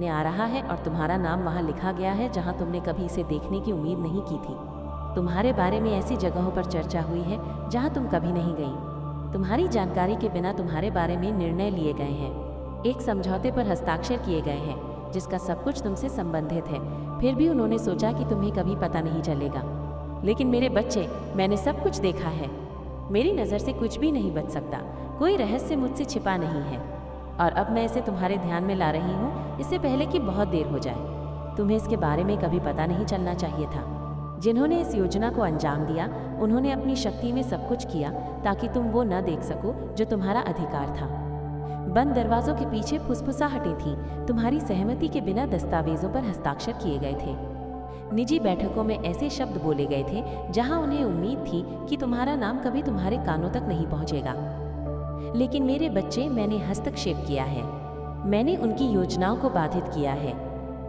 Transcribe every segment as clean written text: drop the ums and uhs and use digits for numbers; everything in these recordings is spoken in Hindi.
देखने आ रहा है और तुम्हारा नाम वहाँ लिखा गया है जहाँ तुमने कभी इसे देखने की उम्मीद नहीं की थी। तुम्हारे बारे में ऐसी जगहों पर चर्चा हुई है जहाँ तुम कभी नहीं गई। तुम्हारी जानकारी के बिना तुम्हारे बारे में निर्णय लिए गए हैं। एक समझौते पर हस्ताक्षर किए गए हैं जिसका सब कुछ तुमसे संबंधित है। फिर भी उन्होंने सोचा कि तुम्हें कभी पता नहीं चलेगा। लेकिन मेरे बच्चे, मैंने सब कुछ देखा है। मेरी नज़र से कुछ भी नहीं बच सकता। कोई रहस्य मुझसे छिपा नहीं है। और अब मैं इसे तुम्हारे ध्यान में ला रही हूँ, इससे पहले कि बहुत देर हो जाए। तुम्हें इसके बारे में कभी पता नहीं चलना चाहिए था। जिन्होंने इस योजना को अंजाम दिया, उन्होंने अपनी शक्ति में सब कुछ किया ताकि तुम वो न देख सको जो तुम्हारा अधिकार था। बंद दरवाजों के पीछे फुसफुसाहटें थीं। तुम्हारी सहमति के बिना दस्तावेजों पर हस्ताक्षर किए गए थे। निजी बैठकों में ऐसे शब्द बोले गए थे जहां उन्हें उम्मीद थी कि तुम्हारा नाम कभी तुम्हारे कानों तक नहीं पहुंचेगा। लेकिन मेरे बच्चे, मैंने हस्तक्षेप किया है। मैंने उनकी योजनाओं को बाधित किया है।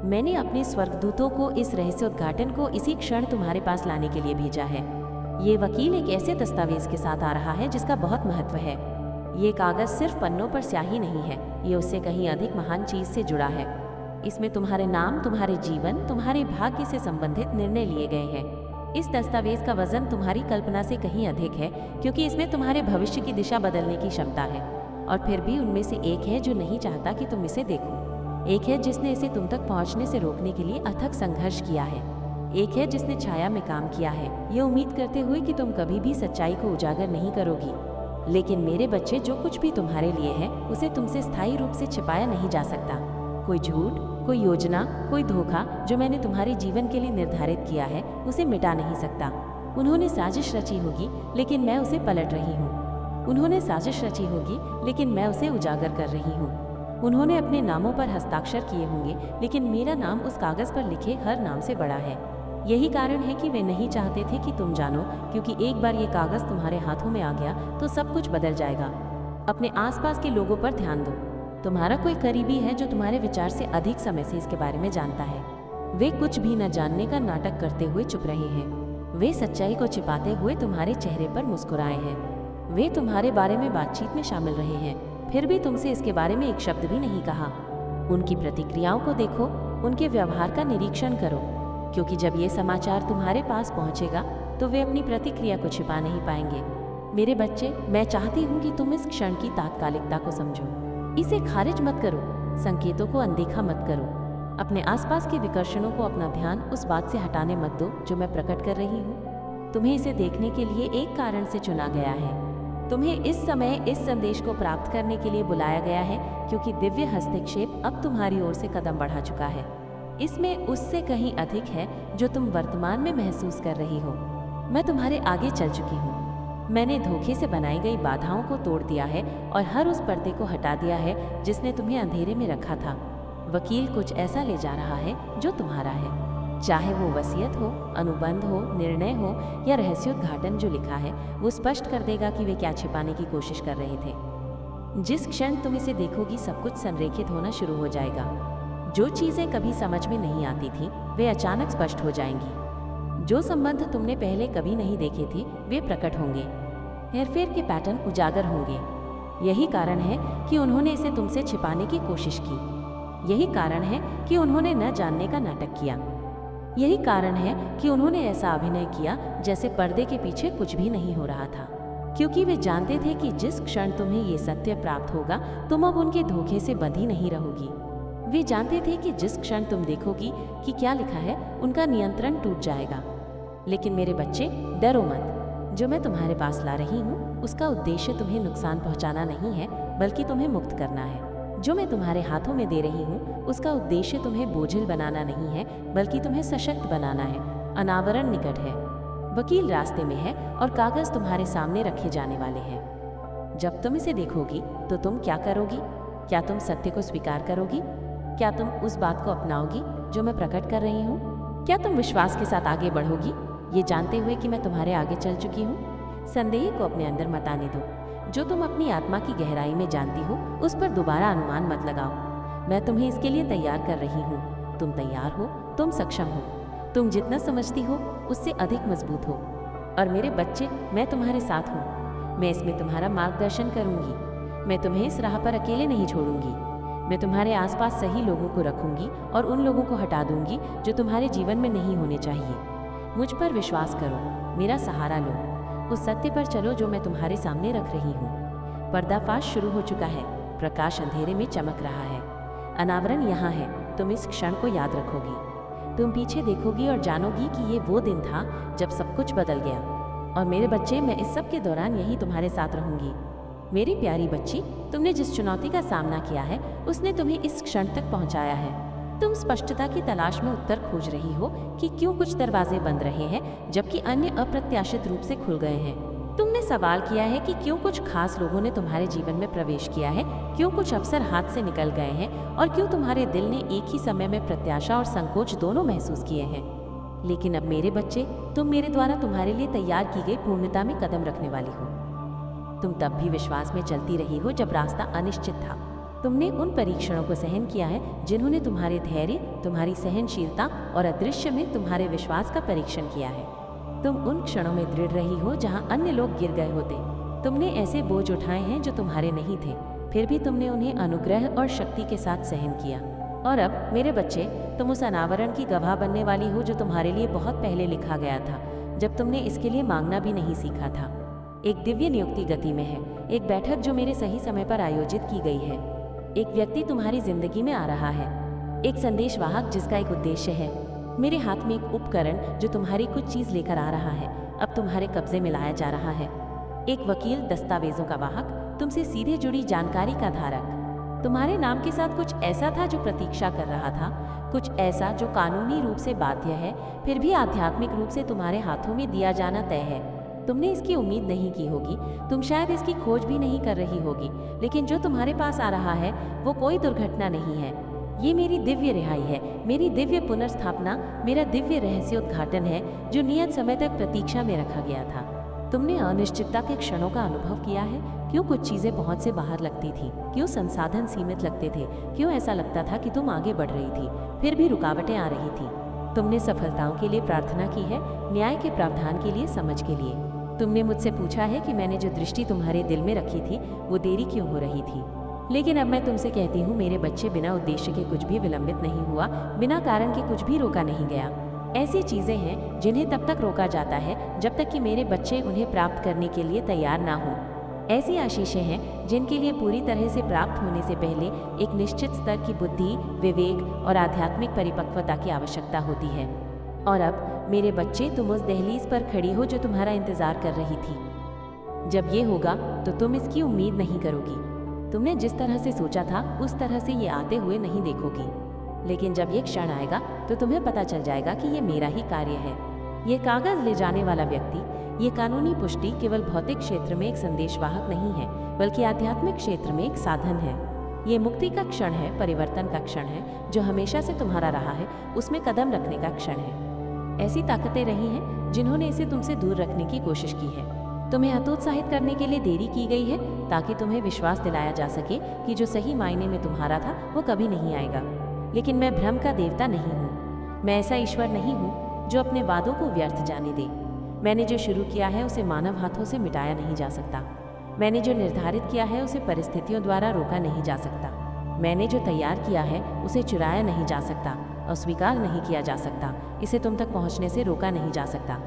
मैंने अपने स्वर्गदूतों को इस रहस्योद्घाटन को इसी क्षण तुम्हारे पास लाने के लिए भेजा है। ये वकील एक ऐसे दस्तावेज के साथ आ रहा है जिसका बहुत महत्व है। ये कागज सिर्फ पन्नों पर स्याही नहीं है, ये उससे कहीं अधिक महान चीज से जुड़ा है। इसमें तुम्हारे नाम, तुम्हारे जीवन, तुम्हारे भाग्य से संबंधित निर्णय लिए गए हैं। इस दस्तावेज का वजन तुम्हारी कल्पना से कहीं अधिक है, क्योंकि इसमें तुम्हारे भविष्य की दिशा बदलने की क्षमता है। और फिर भी उनमें से एक है जो नहीं चाहता कि तुम इसे देखो। एक है जिसने इसे तुम तक पहुंचने से रोकने के लिए अथक संघर्ष किया है। एक है जिसने छाया में काम किया है, ये उम्मीद करते हुए कि तुम कभी भी सच्चाई को उजागर नहीं करोगी। लेकिन मेरे बच्चे, जो कुछ भी तुम्हारे लिए है उसे तुमसे स्थायी रूप से छिपाया नहीं जा सकता। कोई झूठ, कोई योजना, कोई धोखा जो मैंने तुम्हारे जीवन के लिए निर्धारित किया है, उसे मिटा नहीं सकता। उन्होंने साजिश रची होगी, लेकिन मैं उसे पलट रही हूँ। उन्होंने साजिश रची होगी, लेकिन मैं उसे उजागर कर रही हूँ। उन्होंने अपने नामों पर हस्ताक्षर किए होंगे, लेकिन मेरा नाम उस कागज पर लिखे हर नाम से बड़ा है। यही कारण है कि वे नहीं चाहते थे कि तुम जानो, क्योंकि एक बार ये कागज तुम्हारे हाथों में आ गया तो सब कुछ बदल जाएगा। अपने आसपास के लोगों पर ध्यान दो। तुम्हारा कोई करीबी है जो तुम्हारे विचार से अधिक समय से इसके बारे में जानता है। वे कुछ भी न जानने का नाटक करते हुए चुप रहे हैं। वे सच्चाई को छिपाते हुए तुम्हारे चेहरे पर मुस्कुराए हैं। वे तुम्हारे बारे में बातचीत में शामिल रहे हैं, फिर भी तुमसे इसके बारे में एक शब्द भी नहीं कहा। उनकी प्रतिक्रियाओं को देखो, उनके व्यवहार का निरीक्षण करो, क्योंकि जब ये समाचार तुम्हारे पास पहुंचेगा तो वे अपनी प्रतिक्रिया को छिपा नहीं पाएंगे। मेरे बच्चे, मैं चाहती हूँ कि तुम इस क्षण की तात्कालिकता को समझो। इसे खारिज मत करो, संकेतों को अनदेखा मत करो। अपने आसपास के विकर्षणों को अपना ध्यान उस बात से हटाने मत दो जो मैं प्रकट कर रही हूँ। तुम्हें इसे देखने के लिए एक कारण से चुना गया है। तुम्हें इस समय इस संदेश को प्राप्त करने के लिए बुलाया गया है, क्योंकि दिव्य हस्तक्षेप अब तुम्हारी ओर से कदम बढ़ा चुका है। इसमें उससे कहीं अधिक है जो तुम वर्तमान में महसूस कर रही हो। मैं तुम्हारे आगे चल चुकी हूँ। मैंने धोखे से बनाई गई बाधाओं को तोड़ दिया है और हर उस पर्दे को हटा दिया है जिसने तुम्हें अंधेरे में रखा था। वकील कुछ ऐसा ले जा रहा है जो तुम्हारा है, चाहे वो वसीयत हो, अनुबंध हो, निर्णय हो या रहस्योद्घाटन जो लिखा है, वो स्पष्ट कर देगा कि वे क्या छिपाने की कोशिश कर रहे थे। जिस क्षण तुम इसे देखोगी, सब कुछ संरेखित होना शुरू हो जाएगा। जो चीजें कभी समझ में नहीं आती थी, वे अचानक स्पष्ट हो जाएंगी। जो संबंध तुमने पहले कभी नहीं देखे थे, वे प्रकट होंगे। हेरफेर के पैटर्न उजागर होंगे। यही कारण है कि उन्होंने इसे तुमसे छिपाने की कोशिश की। यही कारण है कि उन्होंने न जानने का नाटक किया। यही कारण है कि उन्होंने ऐसा अभिनय किया जैसे पर्दे के पीछे कुछ भी नहीं हो रहा था, क्योंकि वे जानते थे कि जिस क्षण तुम्हें ये सत्य प्राप्त होगा, तुम अब उनके धोखे से बंधी नहीं रहोगी। वे जानते थे कि जिस क्षण तुम देखोगी कि क्या लिखा है, उनका नियंत्रण टूट जाएगा। लेकिन मेरे बच्चे, डरो मत। जो मैं तुम्हारे पास ला रही हूँ, उसका उद्देश्य तुम्हें नुकसान पहुँचाना नहीं है, बल्कि तुम्हें मुक्त करना है। जो मैं तुम्हारे हाथों में दे रही हूँ, उसका उद्देश्य तुम्हें बोझिल बनाना नहीं है, बल्कि तुम्हें सशक्त बनाना है। अनावरण निकट है, वकील रास्ते में है और कागज तुम्हारे सामने रखे जाने वाले हैं। जब तुम इसे देखोगी तो तुम क्या करोगी? क्या तुम सत्य को स्वीकार करोगी? क्या तुम उस बात को अपनाओगी जो मैं प्रकट कर रही हूँ? क्या तुम विश्वास के साथ आगे बढ़ोगी, ये जानते हुए कि मैं तुम्हारे आगे चल चुकी हूँ? संदेह को अपने अंदर मत आने दो। जो तुम अपनी आत्मा की गहराई में जानती हो, उस पर दोबारा अनुमान मत लगाओ। मैं तुम्हें इसके लिए तैयार कर रही हूँ। तुम तैयार हो, तुम सक्षम हो। तुम जितना समझती हो उससे अधिक मजबूत हो। और मेरे बच्चे, मैं तुम्हारे साथ हूँ। मैं इसमें तुम्हारा मार्गदर्शन करूँगी। मैं तुम्हें इस राह पर अकेले नहीं छोड़ूंगी। मैं तुम्हारे आसपास सही लोगों को रखूंगी और उन लोगों को हटा दूंगी जो तुम्हारे जीवन में नहीं होने चाहिए। मुझ पर विश्वास करो, मेरा सहारा लो, उस सत्य पर चलो जो मैं तुम्हारे सामने रख रही हूँ। पर्दाफाश शुरू हो चुका है, प्रकाश अंधेरे में चमक रहा है, अनावरण यहाँ है। तुम इस क्षण को याद रखोगी, तुम पीछे देखोगी और जानोगी कि ये वो दिन था जब सब कुछ बदल गया। और मेरे बच्चे, मैं इस सब के दौरान यही तुम्हारे साथ रहूंगी। मेरी प्यारी बच्ची, तुमने जिस चुनौती का सामना किया है उसने तुम्हें इस क्षण तक पहुंचाया है। तुम स्पष्टता की तलाश में उत्तर खोज रही हो कि क्यों कुछ दरवाजे बंद रहे हैं जबकि अन्य अप्रत्याशित रूप से खुल गए हैं। तुमने सवाल किया है कि क्यों कुछ खास लोगों ने तुम्हारे जीवन में प्रवेश किया है, क्यों कुछ अवसर हाथ से निकल गए हैं और क्यों तुम्हारे दिल ने एक ही समय में प्रत्याशा और संकोच दोनों महसूस किए हैं। लेकिन अब मेरे बच्चे, तुम मेरे द्वारा तुम्हारे लिए तैयार की गई पूर्णता में कदम रखने वाली हो। तुम तब भी विश्वास में चलती रही हो जब रास्ता अनिश्चित था। तुमने उन परीक्षणों को सहन किया है जिन्होंने तुम्हारे धैर्य, तुम्हारी सहनशीलता और अदृश्य में तुम्हारे विश्वास का परीक्षण किया है। तुम उन क्षणों में दृढ़ रही हो जहां अन्य लोग गिर गए होते। तुमने ऐसे बोझ उठाए हैं जो तुम्हारे नहीं थे, फिर भी तुमने उन्हें अनुग्रह और शक्ति के साथ सहन किया। और अब मेरे बच्चे, तुम उस अनावरण की गवाह बनने वाली हो जो तुम्हारे लिए बहुत पहले लिखा गया था, जब तुमने इसके लिए मांगना भी नहीं सीखा था। एक दिव्य नियुक्ति गति में है, एक बैठक जो मेरे सही समय पर आयोजित की गई है। एक व्यक्ति तुम्हारी जिंदगी में आ रहा है, एक संदेशवाहक जिसका एक उद्देश्य है। मेरे हाथ में एक उपकरण जो तुम्हारी कुछ चीज लेकर आ रहा है, अब तुम्हारे कब्जे में लाया जा रहा है। एक वकील, दस्तावेजों का वाहक, तुमसे सीधे जुड़ी जानकारी का धारक। तुम्हारे नाम के साथ कुछ ऐसा था जो प्रतीक्षा कर रहा था, कुछ ऐसा जो कानूनी रूप से बाध्य है, फिर भी आध्यात्मिक रूप से तुम्हारे हाथों में दिया जाना तय है। तुमने इसकी उम्मीद नहीं की होगी, तुम शायद इसकी खोज भी नहीं कर रही होगी, लेकिन जो तुम्हारे पास आ रहा है वो कोई दुर्घटना नहीं है। ये मेरी दिव्य रिहाई है, मेरी दिव्य पुनर्स्थापना, मेरा दिव्य रहस्योद्घाटन है जो नियत समय तक प्रतीक्षा में रखा गया था। तुमने अनिश्चितता के क्षणों का अनुभव किया है, क्यों कुछ चीजें पहुंच से बाहर लगती थी, क्यों संसाधन सीमित लगते थे, क्यों ऐसा लगता था कि तुम आगे बढ़ रही थी फिर भी रुकावटें आ रही थी। तुमने सफलताओं के लिए प्रार्थना की है, न्याय के प्रावधान के लिए, समझ के लिए। तुमने मुझसे पूछा है कि मैंने जो दृष्टि तुम्हारे दिल में रखी थी वो देरी क्यों हो रही थी। लेकिन अब मैं तुमसे कहती हूँ मेरे बच्चे, बिना उद्देश्य के कुछ भी विलंबित नहीं हुआ, बिना कारण के कुछ भी रोका नहीं गया। ऐसी चीजें हैं जिन्हें तब तक रोका जाता है जब तक कि मेरे बच्चे उन्हें प्राप्त करने के लिए तैयार ना हो। ऐसी आशीषें हैं जिनके लिए पूरी तरह से प्राप्त होने से पहले एक निश्चित स्तर की बुद्धि, विवेक और आध्यात्मिक परिपक्वता की आवश्यकता होती है। और अब मेरे बच्चे, तुम उस दहलीज पर खड़ी हो जो तुम्हारा इंतजार कर रही थी। जब ये होगा तो तुम इसकी उम्मीद नहीं करोगी। तुमने जिस तरह से सोचा था उस तरह से ये आते हुए नहीं देखोगी, लेकिन जब ये क्षण आएगा तो तुम्हें पता चल जाएगा कि ये मेरा ही कार्य है। ये कागज ले जाने वाला व्यक्ति, ये कानूनी पुष्टि केवल भौतिक क्षेत्र में एक संदेशवाहक नहीं है, बल्कि आध्यात्मिक क्षेत्र में एक साधन है। ये मुक्ति का क्षण है, परिवर्तन का क्षण है, जो हमेशा से तुम्हारा रहा है, उसमें कदम रखने का क्षण है। ऐसी ताकतें रही हैं जिन्होंने इसे तुमसे दूर रखने की कोशिश की है। तुम्हें हतोत्साहित करने के लिए देरी की गई है ताकि तुम्हें विश्वास दिलाया जा सके कि जो सही मायने में तुम्हारा था वो कभी नहीं आएगा। लेकिन मैं भ्रम का देवता नहीं हूँ, मैं ऐसा ईश्वर नहीं हूँ जो अपने वादों को व्यर्थ जाने दे। मैंने जो शुरू किया है उसे मानव हाथों से मिटाया नहीं जा सकता। मैंने जो निर्धारित किया है उसे परिस्थितियों द्वारा रोका नहीं जा सकता। मैंने जो तैयार किया है उसे चुराया नहीं जा सकता, अस्वीकार नहीं किया जा सकता, इसे तुम तक पहुंचने से रोका नहीं जा सकता।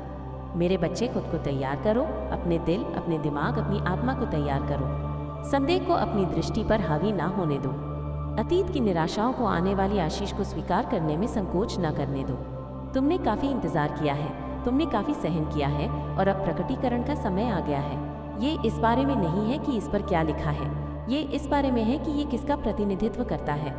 मेरे बच्चे, खुद को तैयार करो, अपने दिल, अपने दिमाग, अपनी आत्मा को तैयार करो। संदेह को अपनी दृष्टि पर हावी ना होने दो। अतीत की निराशाओं को आने वाली आशीष को स्वीकार करने में संकोच न करने दो। तुमने काफी इंतजार किया है, तुमने काफी सहन किया है और अब प्रकटीकरण का समय आ गया है। ये इस बारे में नहीं है कि इस पर क्या लिखा है, ये इस बारे में है कि ये किसका प्रतिनिधित्व करता है।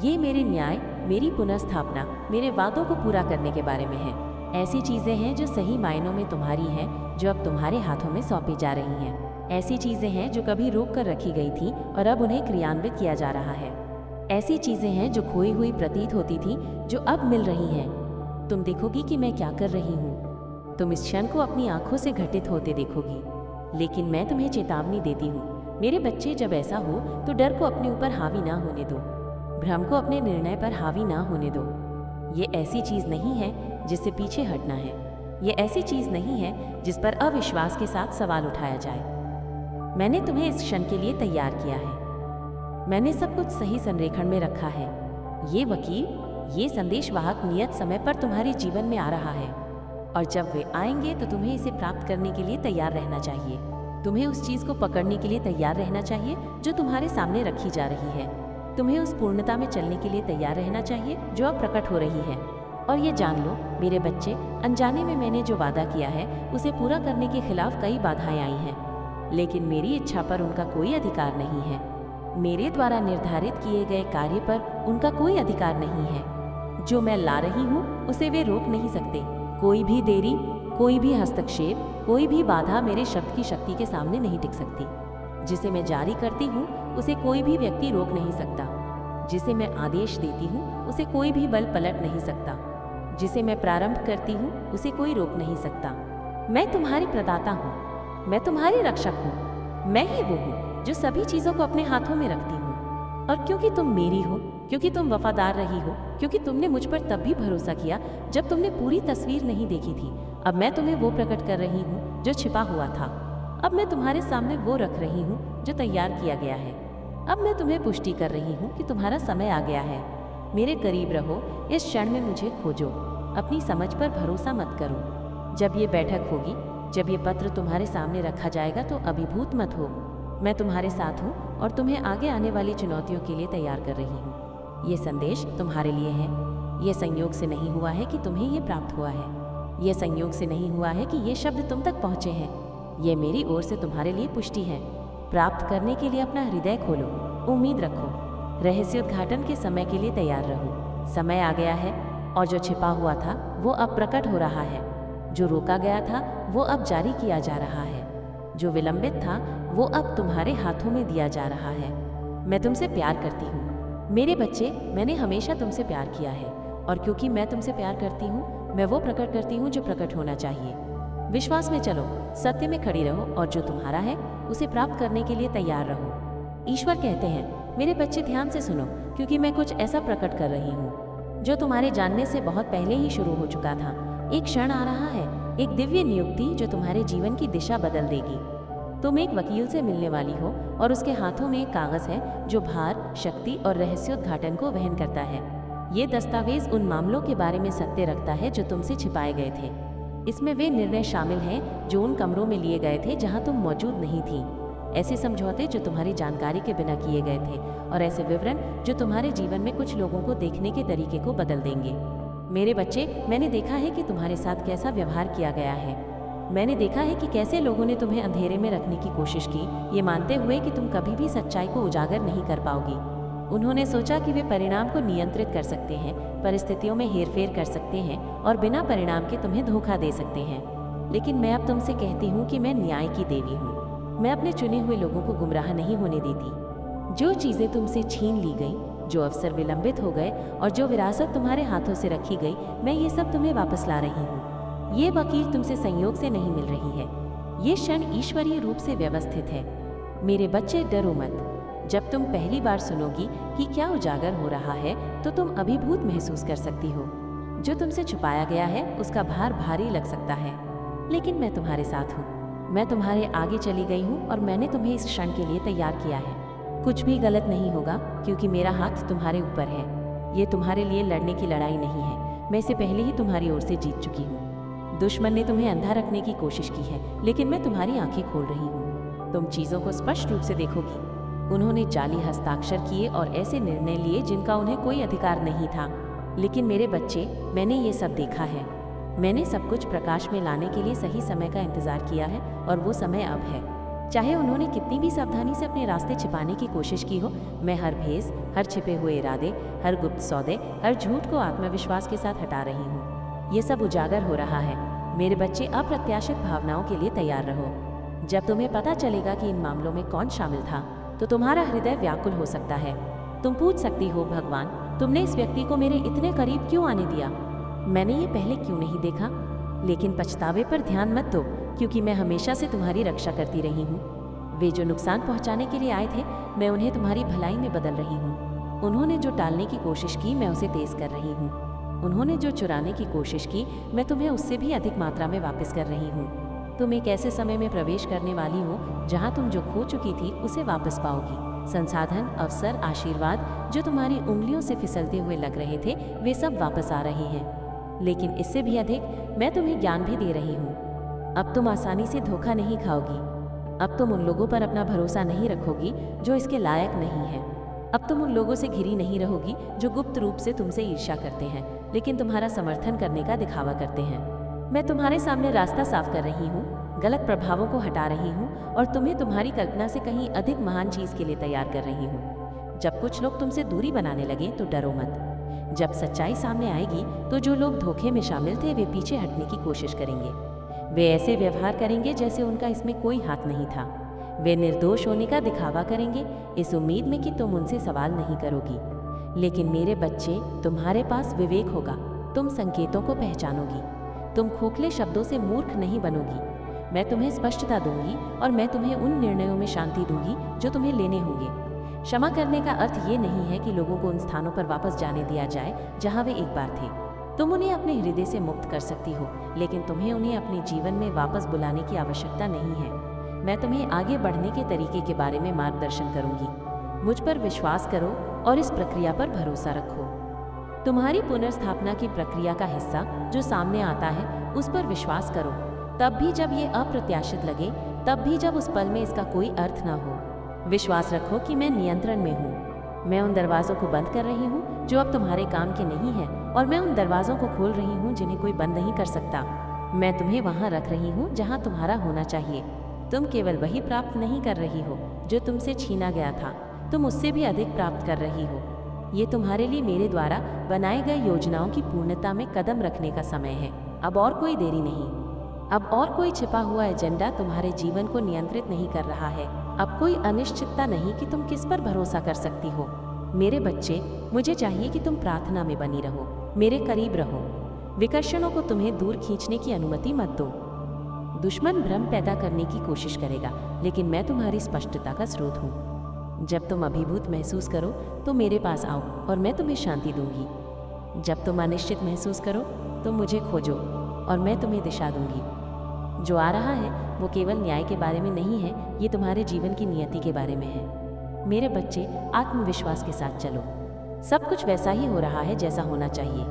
ये मेरे न्याय, मेरी पुनर्स्थापना, मेरे वादों को पूरा करने के बारे में है। ऐसी चीजें हैं जो सही मायनों में तुम्हारी हैं, जो अब तुम्हारे हाथों में सौंपी जा रही हैं। ऐसी चीजें हैं जो कभी रोक कर रखी गई थी और अब उन्हें क्रियान्वित किया जा रहा है। ऐसी चीजें हैं जो खोई हुई प्रतीत होती थी, जो अब मिल रही हैं। तुम देखोगी कि मैं क्या कर रही हूँ। तुम इस क्षण को अपनी आंखों से घटित होते देखोगी। लेकिन मैं तुम्हें चेतावनी देती हूँ, मेरे बच्चे, जब ऐसा हो तो डर को अपने ऊपर हावी ना होने दो, भ्रम को अपने निर्णय पर हावी ना होने दो। ये ऐसी चीज नहीं है जिससे पीछे हटना है। ये ऐसी चीज नहीं है जिस पर अविश्वास के साथ सवाल उठाया जाए। मैंने तुम्हें इस क्षण के लिए तैयार किया है। मैंने सब कुछ सही संरेखण में रखा है। ये वकील, ये संदेशवाहक नियत समय पर तुम्हारे जीवन में आ रहा है और जब वे आएंगे तो तुम्हें इसे प्राप्त करने के लिए तैयार रहना चाहिए। तुम्हें उस चीज को पकड़ने के लिए तैयार रहना चाहिए जो तुम्हारे सामने रखी जा रही है। तुम्हें उस पूर्णता में चलने के लिए तैयार रहना चाहिए जो अब प्रकट हो रही है। और ये जान लो मेरे बच्चे, अनजाने में मैंने जो वादा किया है उसे पूरा करने के खिलाफ कई बाधाएं आई हैं, लेकिन मेरी इच्छा पर उनका कोई अधिकार नहीं है। मेरे द्वारा निर्धारित किए गए कार्य पर उनका कोई अधिकार नहीं है। जो मैं ला रही हूँ उसे वे रोक नहीं सकते। कोई भी देरी, कोई भी हस्तक्षेप, कोई भी बाधा मेरे शब्द की शक्ति के सामने नहीं टिक सकती। जिसे मैं जारी करती हूँ उसे कोई भी व्यक्ति रोक नहीं सकता। जिसे मैं आदेश देती हूँ उसे कोई भी बल पलट नहीं सकता। जिसे मैं प्रारंभ करती हूँ उसे कोई रोक नहीं सकता। मैं तुम्हारी प्रदाता हूँ, मैं तुम्हारी रक्षक हूँ। मैं ही वो हूँ जो सभी चीज़ों को अपने हाथों में रखती हूँ। और क्योंकि तुम मेरी हो, क्योंकि तुम वफादार रही हो, क्योंकि तुमने मुझ पर तब भी भरोसा किया जब तुमने पूरी तस्वीर नहीं देखी थी, अब मैं तुम्हें वो प्रकट कर रही हूँ जो छिपा हुआ था। अब मैं तुम्हारे सामने वो रख रही हूँ जो तैयार किया गया है। अब मैं तुम्हें पुष्टि कर रही हूँ कि तुम्हारा समय आ गया है। मेरे करीब रहो, इस क्षण में मुझे खोजो। अपनी समझ पर भरोसा मत करो। जब ये बैठक होगी, जब ये पत्र तुम्हारे सामने रखा जाएगा तो अभिभूत मत हो। मैं तुम्हारे साथ हूँ और तुम्हें आगे आने वाली चुनौतियों के लिए तैयार कर रही हूँ। ये संदेश तुम्हारे लिए है। ये संयोग से नहीं हुआ है कि तुम्हें ये प्राप्त हुआ है। ये संयोग से नहीं हुआ है कि ये शब्द तुम तक पहुँचे हैं। ये मेरी ओर से तुम्हारे लिए पुष्टि है। प्राप्त करने के लिए अपना हृदय खोलो, उम्मीद रखो। रहस्योद्घाटन के समय के लिए तैयार रहो। समय आ गया है और जो छिपा हुआ था वो अब प्रकट हो रहा है। जो रोका गया था वो अब जारी किया जा रहा है। जो विलंबित था वो अब तुम्हारे हाथों में दिया जा रहा है। मैं तुमसे प्यार करती हूँ मेरे बच्चे। मैंने हमेशा तुमसे प्यार किया है और क्योंकि मैं तुमसे प्यार करती हूँ मैं वो प्रकट करती हूँ जो प्रकट होना चाहिए। विश्वास में चलो, सत्य में खड़ी रहो और जो तुम्हारा है उसे प्राप्त करने के लिए तैयार रहो। ईश्वर कहते हैं, मेरे बच्चे ध्यान से सुनो, क्योंकि मैं कुछ ऐसा प्रकट कर रही हूँ जो तुम्हारे जानने से बहुत पहले ही शुरू हो चुका था। एक क्षण आ रहा है, एक दिव्य नियुक्ति जो तुम्हारे जीवन की दिशा बदल देगी। तुम एक वकील से मिलने वाली हो और उसके हाथों में एक कागज है जो भार, शक्ति और रहस्योद्घाटन को वहन करता है। ये दस्तावेज उन मामलों के बारे में सत्य रखता है जो तुमसे छिपाए गए थे। इसमें वे निर्णय शामिल हैं जो उन कमरों में लिए गए थे जहां तुम मौजूद नहीं थी। ऐसे समझौते जो तुम्हारी जानकारी के बिना किए गए थे और ऐसे विवरण जो तुम्हारे जीवन में कुछ लोगों को देखने के तरीके को बदल देंगे। मेरे बच्चे, मैंने देखा है कि तुम्हारे साथ कैसा व्यवहार किया गया है। मैंने देखा है कि कैसे लोगों ने तुम्हें अंधेरे में रखने की कोशिश की, ये मानते हुए कि तुम कभी भी सच्चाई को उजागर नहीं कर पाओगी। उन्होंने सोचा कि वे परिणाम को नियंत्रित कर सकते हैं, परिस्थितियों में हेरफेर कर सकते हैं और बिना परिणाम के तुम्हें धोखा दे सकते हैं। लेकिन मैं अब तुमसे कहती हूँ कि मैं न्याय की देवी हूँ। मैं अपने चुने हुए लोगों को गुमराह नहीं होने देती। जो चीज़ें तुमसे छीन ली गई, जो अवसर विलंबित हो गए और जो विरासत तुम्हारे हाथों से रखी गई, मैं ये सब तुम्हें वापस ला रही हूँ। ये वकील तुमसे संयोग से नहीं मिल रही है। ये क्षण ईश्वरीय रूप से व्यवस्थित है। मेरे बच्चे, डरो मत। जब तुम पहली बार सुनोगी कि क्या उजागर हो रहा है तो तुम अभिभूत महसूस कर सकती हो। जो तुमसे छुपाया गया है उसका भार भारी लग सकता है, लेकिन मैं तुम्हारे साथ हूँ। मैं तुम्हारे आगे चली गई हूँ और मैंने तुम्हें इस क्षण के लिए तैयार किया है। कुछ भी गलत नहीं होगा क्योंकि मेरा हाथ तुम्हारे ऊपर है। ये तुम्हारे लिए लड़ने की लड़ाई नहीं है। मैं इसे पहले ही तुम्हारी ओर से जीत चुकी हूँ। दुश्मन ने तुम्हें अंधा रखने की कोशिश की है, लेकिन मैं तुम्हारी आंखें खोल रही हूँ। तुम चीज़ों को स्पष्ट रूप से देखोगी। उन्होंने जाली हस्ताक्षर किए और ऐसे निर्णय लिए जिनका उन्हें कोई अधिकार नहीं था। लेकिन मेरे बच्चे, मैंने ये सब देखा है। मैंने सब कुछ प्रकाश में लाने के लिए सही समय का इंतजार किया है और वो समय अब है। चाहे उन्होंने कितनी भी सावधानी से अपने रास्ते छिपाने की कोशिश की हो, मैं हर भेस, हर छिपे हुए इरादे, हर गुप्त सौदे, हर झूठ को आत्मविश्वास के साथ हटा रही हूँ। ये सब उजागर हो रहा है। मेरे बच्चे, अप्रत्याशित भावनाओं के लिए तैयार रहो। जब तुम्हें पता चलेगा कि इन मामलों में कौन शामिल था तो तुम्हारा हृदय व्याकुल हो सकता है। तुम पूछ सकती हो, भगवान, तुमने इस व्यक्ति को मेरे इतने करीब क्यों आने दिया? मैंने ये पहले क्यों नहीं देखा? लेकिन पछतावे पर ध्यान मत दो, क्योंकि मैं हमेशा से तुम्हारी रक्षा करती रही हूँ। वे जो नुकसान पहुँचाने के लिए आए थे, मैं उन्हें तुम्हारी भलाई में बदल रही हूँ। उन्होंने जो टालने की कोशिश की, मैं उसे तेज कर रही हूँ। उन्होंने जो चुराने की कोशिश की, मैं तुम्हें उससे भी अधिक मात्रा में वापस कर रही हूँ। तुम एक ऐसे समय में प्रवेश करने वाली हो जहाँ तुम जो खो चुकी थी उसे वापस पाओगी। संसाधन, अवसर, आशीर्वाद जो तुम्हारी उंगलियों से फिसलते हुए लग रहे थे, वे सब वापस आ रहे हैं। लेकिन इससे भी अधिक मैं तुम्हें ज्ञान भी दे रही हूँ। अब तुम आसानी से धोखा नहीं खाओगी। अब तुम उन लोगों पर अपना भरोसा नहीं रखोगी जो इसके लायक नहीं है। अब तुम उन लोगों से घिरी नहीं रहोगी जो गुप्त रूप से तुमसे ईर्ष्या करते हैं, लेकिन तुम्हारा समर्थन करने का दिखावा करते हैं। मैं तुम्हारे सामने रास्ता साफ कर रही हूँ, गलत प्रभावों को हटा रही हूँ और तुम्हें तुम्हारी कल्पना से कहीं अधिक महान चीज के लिए तैयार कर रही हूँ। जब कुछ लोग तुमसे दूरी बनाने लगे तो डरो मत। जब सच्चाई सामने आएगी तो जो लोग धोखे में शामिल थे वे पीछे हटने की कोशिश करेंगे। वे ऐसे व्यवहार करेंगे जैसे उनका इसमें कोई हाथ नहीं था। वे निर्दोष होने का दिखावा करेंगे इस उम्मीद में कि तुम उनसे सवाल नहीं करोगी। लेकिन मेरे बच्चे, तुम्हारे पास विवेक होगा। तुम संकेतों को पहचानोगी। तुम खोखले शब्दों से मूर्ख नहीं बनोगी। मैं तुम्हें स्पष्टता दूंगी और मैं तुम्हें उन निर्णयों में शांति दूंगी जो तुम्हें लेने होंगे। क्षमा करने का अर्थ ये नहीं है कि लोगों को उन स्थानों पर वापस जाने दिया जाए जहां वे एक बार थे। तुम उन्हें अपने हृदय से मुक्त कर सकती हो, लेकिन तुम्हें उन्हें अपने जीवन में वापस बुलाने की आवश्यकता नहीं है। मैं तुम्हें आगे बढ़ने के तरीके के बारे में मार्गदर्शन करूंगी। मुझ पर विश्वास करो और इस प्रक्रिया पर भरोसा रखो। तुम्हारी पुनर्स्थापना की प्रक्रिया का हिस्सा जो सामने आता है उस पर विश्वास करो, तब भी जब ये अप्रत्याशित लगे, तब भी जब उस पल में इसका कोई अर्थ ना हो। विश्वास रखो कि मैं नियंत्रण में हूँ। मैं उन दरवाजों को बंद कर रही हूँ जो अब तुम्हारे काम के नहीं हैं, और मैं उन दरवाजों को खोल रही हूँ जिन्हें कोई बंद नहीं कर सकता। मैं तुम्हें वहाँ रख रही हूँ जहाँ तुम्हारा होना चाहिए। तुम केवल वही प्राप्त नहीं कर रही हो जो तुमसे छीना गया था, तुम उससे भी अधिक प्राप्त कर रही हो। ये तुम्हारे लिए मेरे द्वारा बनाए गए योजनाओं की पूर्णता में कदम रखने का समय है। अब और कोई देरी नहीं। अब और कोई छिपा हुआ एजेंडा तुम्हारे जीवन को नियंत्रित नहीं कर रहा है। अब कोई अनिश्चितता नहीं कि तुम किस पर भरोसा कर सकती हो। मेरे बच्चे, मुझे चाहिए कि तुम प्रार्थना में बनी रहो, मेरे करीब रहो। विकर्षणों को तुम्हें दूर खींचने की अनुमति मत दो। दुश्मन भ्रम पैदा करने की कोशिश करेगा, लेकिन मैं तुम्हारी स्पष्टता का स्रोत हूँ। जब तुम अभिभूत महसूस करो तो मेरे पास आओ और मैं तुम्हें शांति दूंगी। जब तुम अनिश्चित महसूस करो तो मुझे खोजो और मैं तुम्हें दिशा दूंगी। जो आ रहा है वो केवल न्याय के बारे में नहीं है, ये तुम्हारे जीवन की नियति के बारे में है। मेरे बच्चे, आत्मविश्वास के साथ चलो। सब कुछ वैसा ही हो रहा है जैसा होना चाहिए।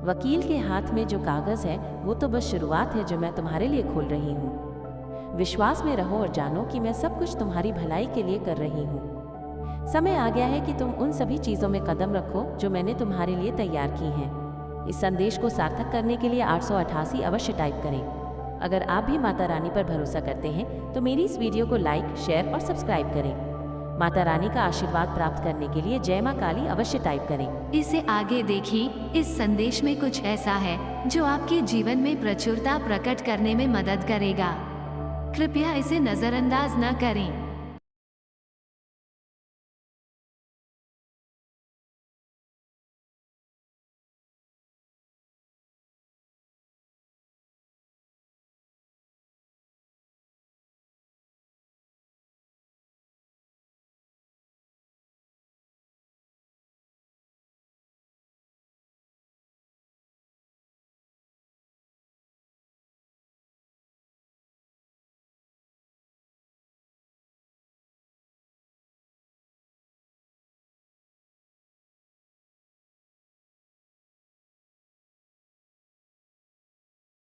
वकील के हाथ में जो कागज है वो तो बस शुरुआत है जो मैं तुम्हारे लिए खोल रही हूँ। विश्वास में रहो और जानो कि मैं सब कुछ तुम्हारी भलाई के लिए कर रही हूँ। समय आ गया है कि तुम उन सभी चीज़ों में कदम रखो जो मैंने तुम्हारे लिए तैयार की हैं। इस संदेश को सार्थक करने के लिए 888 अवश्य टाइप करें। अगर आप भी माता रानी पर भरोसा करते हैं तो मेरी इस वीडियो को लाइक, शेयर और सब्सक्राइब करें। माता रानी का आशीर्वाद प्राप्त करने के लिए जय मां काली अवश्य टाइप करें। इसे आगे देखिए। इस संदेश में कुछ ऐसा है जो आपके जीवन में प्रचुरता प्रकट करने में मदद करेगा। कृपया इसे नजरअंदाज न करें।